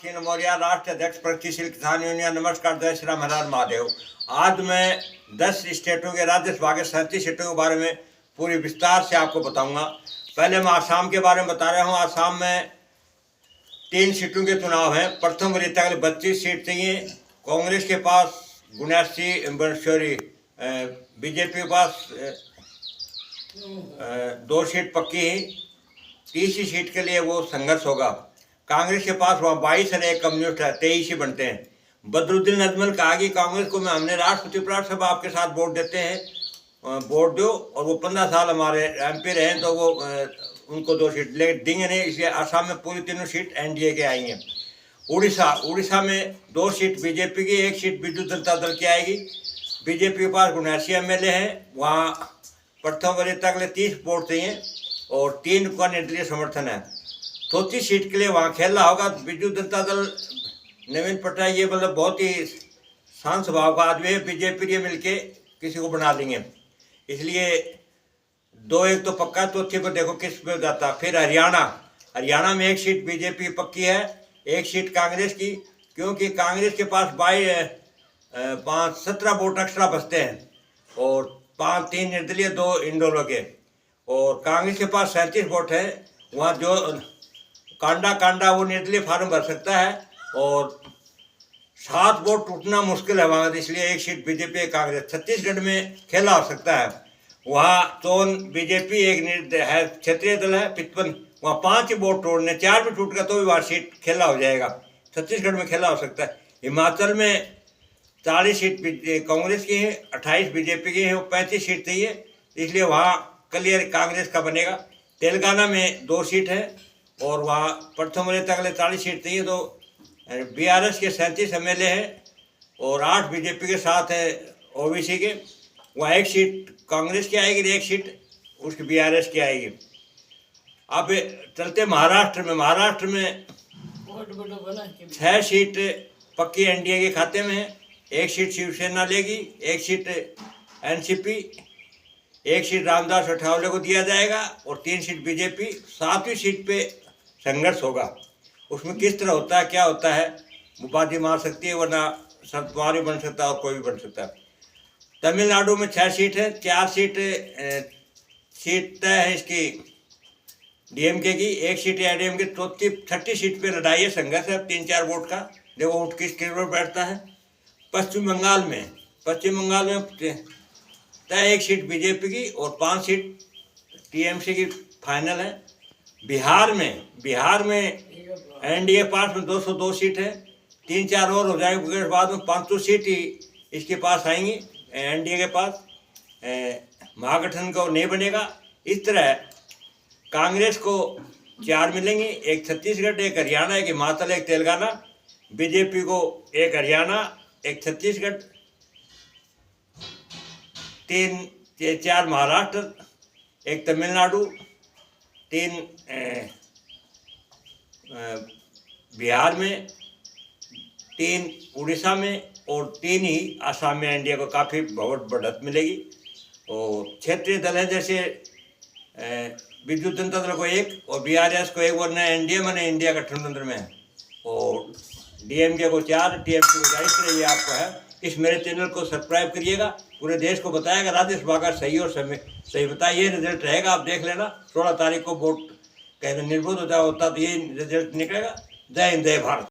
Mean Maurya, राष्ट्रीय अध्यक्ष प्रगतिशील किसान यूनियन। नमस्कार, जय श्री राम, हर हर महादेव। आज मैं 10 स्टेटों के राज्यसभा के 37 सीटों के बारे में पूरी विस्तार से आपको बताऊंगा। पहले मैं आसाम के बारे में बता रहा हूं। आसाम में 3 सीटों के चुनाव हैं। प्रथम वरीयता के लिए 32 सीट चाहिए। कांग्रेस के पास 79, बीजेपी के पास 2 सीट पक्की है। तीसरी सीट के लिए वो संघर्ष होगा। कांग्रेस के पास वहाँ 22 और एक कम्युनिस्ट है, 23 ही बनते हैं। बदरुद्दीन अजमल कहा कि कांग्रेस को हमने राष्ट्रपति प्रार्थना सभा आपके साथ वोट देते हैं, वोट दो, और वो 15 साल हमारे MP रहे तो वो उनको 2 सीट ले देंगे नहीं। इसलिए असम में पूरी 3 सीट NDA के आएंगे। उड़ीसा में 2 सीट बीजेपी की, 1 सीट बिजू जनता दल की आएगी। बीजेपी के पास 79 MLA हैं। वहाँ प्रथम वरीयता के लिए 30 वोट चाहिए और 3 का निर्दलीय समर्थन है। चौथी सीट के लिए वहाँ खेलना होगा। बिजू जनता दल नवीन पटनायक ये मतलब बहुत ही शांत स्वभाव का आदमी है, बीजेपी के मिलके किसी को बना देंगे। इसलिए 2-1 तो पक्का, चौथी को देखो किस पे जाता। फिर हरियाणा में 1 सीट बीजेपी पक्की है, 1 सीट कांग्रेस की, क्योंकि कांग्रेस के पास 17 वोट एक्स्ट्रा बचते हैं और 3 निर्दलीय, 2 इंडोलो के, और कांग्रेस के पास 37 वोट है। वहाँ जो कांडा वो निर्दलीय फार्म भर सकता है और 7 वोट टूटना मुश्किल है वहाँ, इसलिए 1 सीट बीजेपी, कांग्रेस। छत्तीसगढ़ में खेला हो सकता है। वहाँ 2 बीजेपी, 1 है क्षेत्रीय दल है 55, वहाँ 5 वोट तोड़ने, 4 भी टूट गया तो भी वहाँ सीट खेला हो जाएगा। छत्तीसगढ़ में खेला हो सकता है। हिमाचल में 40 सीट कांग्रेस की हैं, 28 बीजेपी की हैं, वो 35 सीट चाहिए, इसलिए वहाँ क्लियर कांग्रेस का बनेगा। तेलंगाना में 2 सीट है और वहाँ प्रथम वरीयता के लिए 40 सीट चाहिए। तो BRS के 37 MLA हैं और 8 बीजेपी के साथ है OBC के। वहाँ 1 सीट कांग्रेस की आएगी, 1 सीट उसकी BRS की आएगी। अब चलते महाराष्ट्र में 6 सीट पक्की NDA के खाते में है। 1 सीट शिवसेना लेगी, 1 seat NCP, 1 seat Ramdas Athawale को दिया जाएगा और 3 सीट बीजेपी। 7वीं सीट पे संघर्ष होगा। उसमें किस तरह होता है, क्या होता है, मुबादी मार सकती है, वरना सतवारी बन सकता है और कोई भी बन सकता है। तमिलनाडु में 6 सीट है, 4 सीट तय है इसकी DMK की, 1 सीट है ADM की। 30 सीट पे लड़ाई है, संघर्ष है 3-4 वोट का। देखो वोट किस पर बैठता है। पश्चिम बंगाल में तय 1 सीट बीजेपी की और 5 सीट TMC की फाइनल है। बिहार में NDA पास में 202 सीट है, 3-4 और हो जाएंगे, उसके बाद में 500 सीट ही इसके पास आएंगी NDA के पास। महागठबंधन को नहीं बनेगा। इस तरह कांग्रेस को 4 मिलेंगी, 1 छत्तीसगढ़, 1 हरियाणा, 1 हिमाचल, 1 तेलंगाना। बीजेपी को 1 हरियाणा, 1 छत्तीसगढ़, 4 महाराष्ट्र, 1 तमिलनाडु, 3 बिहार में, 3 उड़ीसा में और 3 ही आसाम में NDA को काफ़ी बहुत बढ़त मिलेगी। और क्षेत्रीय दल है जैसे बिजू जनता दल को 1 और BRS को 1, वरना NDA मैंने इंडिया गठबंधन में है, और DMK को 4, TMC को 4। इस तरह ये आपको है। इस मेरे चैनल को सब्सक्राइब करिएगा, पूरे देश को बताएगा राज्यसभा का सही और सही बताइए। रिजल्ट रहेगा, आप देख लेना। 16 तारीख को वोट कहीं निर्बोध होता तो ये रिजल्ट निकलेगा। जय हिंद, जय भारत।